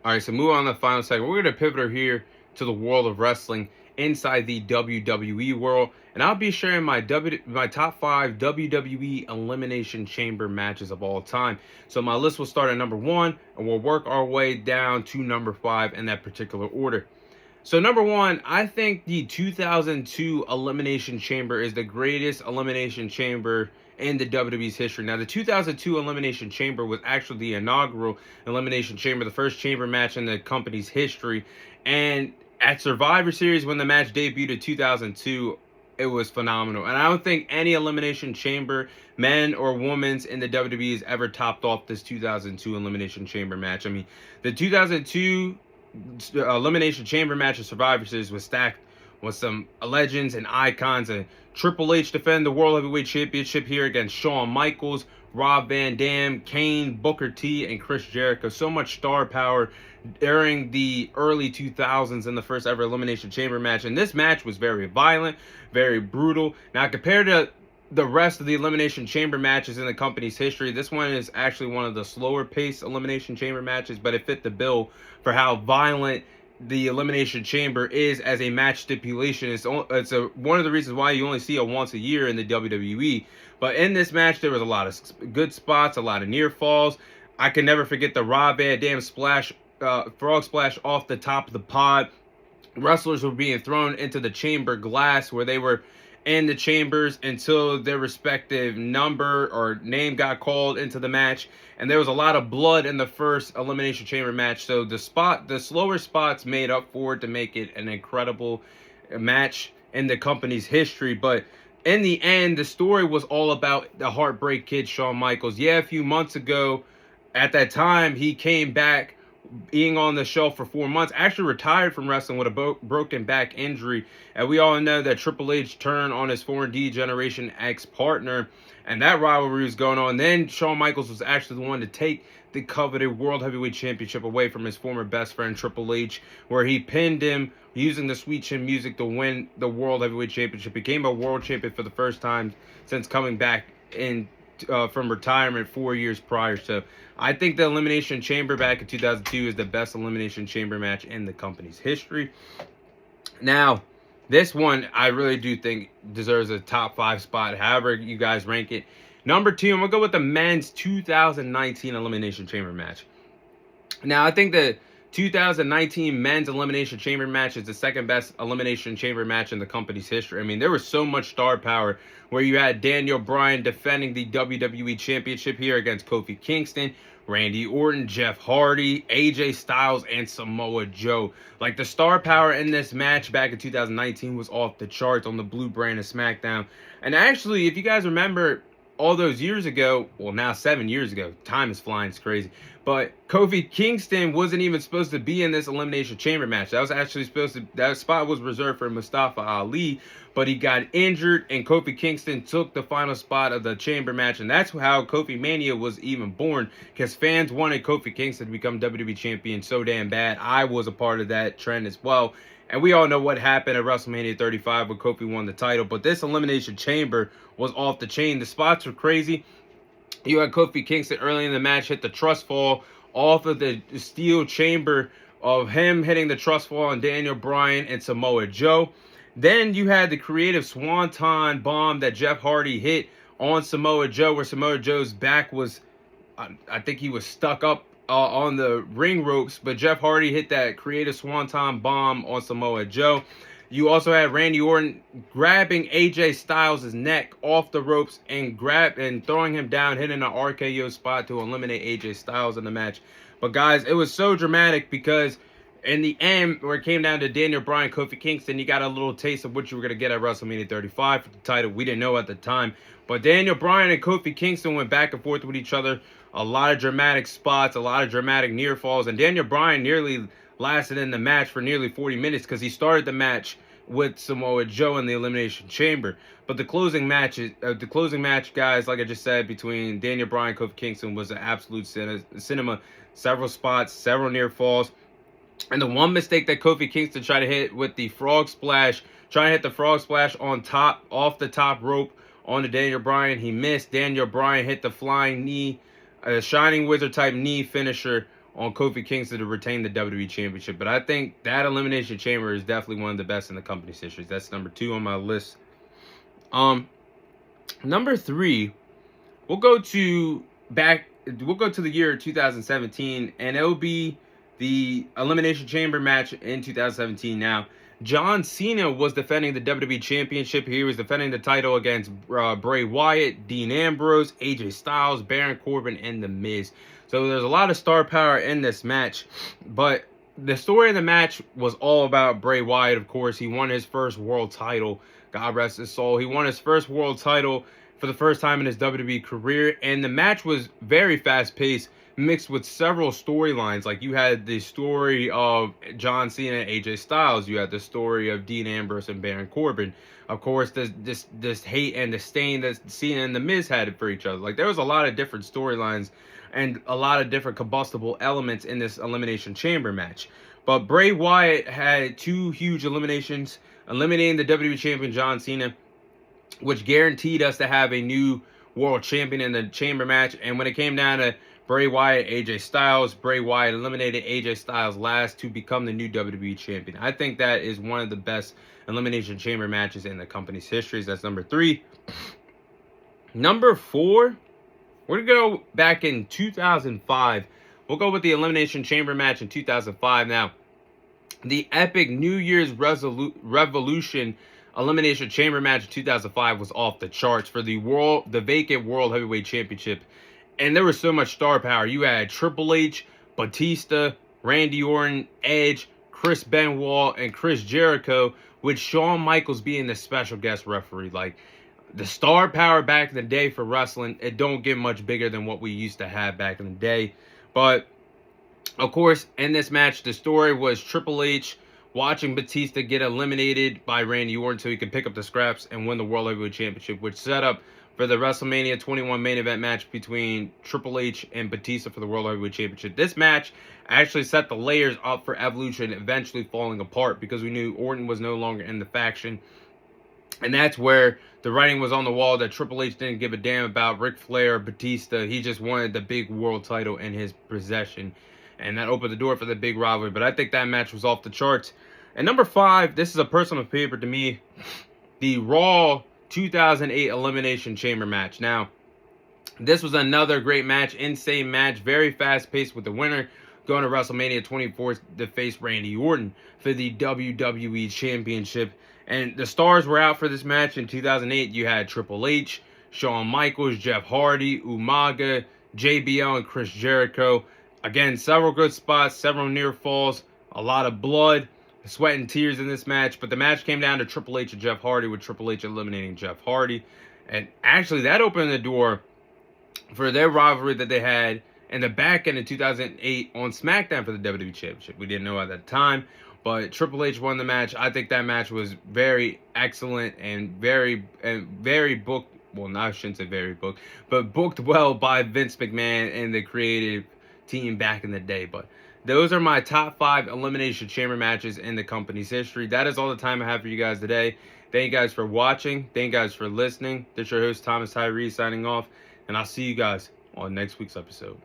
All right, so move on to the final segment. We're going to pivot here to the world of wrestling inside the WWE world, and I'll be sharing my top 5 WWE Elimination Chamber matches of all time. So my list will start at number 1, and we'll work our way down to number 5 in that particular order. So number 1, I think the 2002 Elimination Chamber is the greatest Elimination Chamber in the WWE's history. Now, the 2002 Elimination Chamber was actually the inaugural Elimination Chamber, the first chamber match in the company's history. And at Survivor Series, when the match debuted in 2002, it was phenomenal. And I don't think any Elimination Chamber, men or women's in the WWE, has ever topped off this 2002 Elimination Chamber match. I mean, the 2002 Elimination Chamber match of Survivor Series was stacked with some legends and icons. And Triple H defended the World Heavyweight Championship here against Shawn Michaels, Rob Van Dam, Kane, Booker T, and Chris Jericho. So much star power during the early 2000s in the first ever Elimination Chamber match. And this match was very violent, very brutal. Now, compared to the rest of the Elimination Chamber matches in the company's history, this one is actually one of the slower paced Elimination Chamber matches, but it fit the bill for how violent the Elimination Chamber is as a match stipulation. It's one of the reasons why you only see it once a year in the WWE. But in this match, there was a lot of good spots, a lot of near falls. I can never forget the Rob Van Dam splash, frog splash off the top of the pod. Wrestlers were being thrown into the chamber glass where they were in the chambers until their respective number or name got called into the match. And there was a lot of blood in the first Elimination Chamber match. So the slower spots made up for it to make it an incredible match in the company's history. But in the end, the story was all about the Heartbreak Kid, Shawn Michaels. Yeah, a few months ago, at that time, he came back being on the show for 4 months, actually retired from wrestling with a broken back injury. And we all know that Triple H turned on his 4D Generation X partner, and that rivalry was going on. Then Shawn Michaels was actually the one to take the coveted World Heavyweight Championship away from his former best friend Triple H, where he pinned him using the Sweet Chin Music to win the World Heavyweight Championship. Became a world champion for the first time since coming back in from retirement 4 years prior. So I think the Elimination Chamber back in 2002 is the best Elimination Chamber match in the company's history. Now, this one I really do think deserves a top 5 spot, however you guys rank it. Number 2, I'm going to go with the men's 2019 Elimination Chamber match. Now, I think the 2019 men's Elimination Chamber match is the second best Elimination Chamber match in the company's history. I mean, there was so much star power where you had Daniel Bryan defending the WWE Championship here against Kofi Kingston, Randy Orton, Jeff Hardy, AJ Styles, and Samoa Joe. Like, the star power in this match back in 2019 was off the charts on the blue brand of SmackDown. And actually, if you guys remember, all those years ago, well, now 7 years ago, time is flying, it's crazy, but Kofi Kingston wasn't even supposed to be in this Elimination Chamber match. That was actually that spot was reserved for Mustafa Ali, but he got injured, and Kofi Kingston took the final spot of the Chamber match, and that's how Kofi Mania was even born, because fans wanted Kofi Kingston to become WWE Champion so damn bad. I was a part of that trend as well. And we all know what happened at WrestleMania 35 when Kofi won the title. But this Elimination Chamber was off the chain. The spots were crazy. You had Kofi Kingston early in the match hit the trust fall off of the steel chamber of him hitting the trust fall on Daniel Bryan and Samoa Joe. Then you had the creative Swanton bomb that Jeff Hardy hit on Samoa Joe, where Samoa Joe's back was, I think he was stuck up on the ring ropes, but Jeff Hardy hit that creative Swanton bomb on Samoa Joe. You also had Randy Orton grabbing AJ Styles' neck off the ropes and throwing him down, hitting an RKO spot to eliminate AJ Styles in the match. But guys, it was so dramatic because in the end, where it came down to Daniel Bryan, Kofi Kingston, you got a little taste of what you were going to get at WrestleMania 35 for the title. We didn't know at the time. But Daniel Bryan and Kofi Kingston went back and forth with each other. A lot of dramatic spots, a lot of dramatic near falls. And Daniel Bryan nearly lasted in the match for nearly 40 minutes because he started the match with Samoa Joe in the Elimination Chamber. But the closing match, guys, like I just said, between Daniel Bryan and Kofi Kingston was an absolute cinema. Several spots, several near falls. And the one mistake that Kofi Kingston tried to hit with the frog splash, trying to hit the frog splash on top, off the top rope onto Daniel Bryan, he missed. Daniel Bryan hit the flying knee, a Shining Wizard type knee finisher on Kofi Kingston to retain the WWE Championship. But I think that Elimination Chamber is definitely one of the best in the company's history. That's number 2 on my list. Number 3, we'll go to the year 2017, and it'll be the Elimination Chamber match in 2017. Now, John Cena was defending the WWE Championship. He was defending the title against Bray Wyatt, Dean Ambrose, AJ Styles, Baron Corbin, and The Miz. So there's a lot of star power in this match, but the story of the match was all about Bray Wyatt, of course. He won his first world title. God rest his soul. He won his first world title for the first time in his WWE career, and the match was very fast-paced, mixed with several storylines. Like, you had the story of John Cena and AJ Styles. You had the story of Dean Ambrose and Baron Corbin. Of course, this hate and disdain that Cena and The Miz had for each other. Like, there was a lot of different storylines and a lot of different combustible elements in this Elimination Chamber match. But Bray Wyatt had 2 huge eliminations, eliminating the WWE Champion John Cena, which guaranteed us to have a new world champion in the chamber match. And when it came down to Bray Wyatt, AJ Styles, Bray Wyatt eliminated AJ Styles last to become the new WWE champion. I think that is one of the best Elimination Chamber matches in the company's history. That's number 3. Number 4, we're going to go back in 2005. We'll go with the Elimination Chamber match in 2005. Now, the epic New Year's Revolution Elimination Chamber match in 2005 was off the charts for the vacant World Heavyweight Championship. And there was so much star power. You had Triple H, Batista, Randy Orton, Edge, Chris Benoit, and Chris Jericho, with Shawn Michaels being the special guest referee. Like, the star power back in the day for wrestling, it don't get much bigger than what we used to have back in the day. But, of course, in this match, the story was Triple H watching Batista get eliminated by Randy Orton so he could pick up the scraps and win the World Heavyweight Championship, which set up for the WrestleMania 21 main event match between Triple H and Batista for the World Heavyweight Championship. This match actually set the layers up for Evolution eventually falling apart, because we knew Orton was no longer in the faction. And that's where the writing was on the wall that Triple H didn't give a damn about Ric Flair or Batista. He just wanted the big world title in his possession. And that opened the door for the big rivalry. But I think that match was off the charts. And number 5, this is a personal favorite to me, the Raw 2008 Elimination Chamber match. Now, this was another great match, insane match, very fast-paced, with the winner going to WrestleMania 24 to face Randy Orton for the WWE Championship. And the stars were out for this match in 2008. You had Triple H, Shawn Michaels, Jeff Hardy, Umaga, JBL, and Chris Jericho. Again, several good spots, several near falls, a lot of blood, sweat and tears in this match. But the match came down to Triple H and Jeff Hardy, with Triple H eliminating Jeff Hardy. And actually, that opened the door for their rivalry that they had in the back end of 2008 on SmackDown for the WWE Championship. We didn't know at that time, but Triple H won the match. I think that match was very excellent and very booked. Well, no, I shouldn't say very booked, but booked well by Vince McMahon and the creative team back in the day. But those are my top 5 Elimination Chamber matches in the company's history. That is all the time I have for you guys today. Thank you guys for watching. Thank you guys for listening. This is your host, Thomas Tyree, signing off. And I'll see you guys on next week's episode.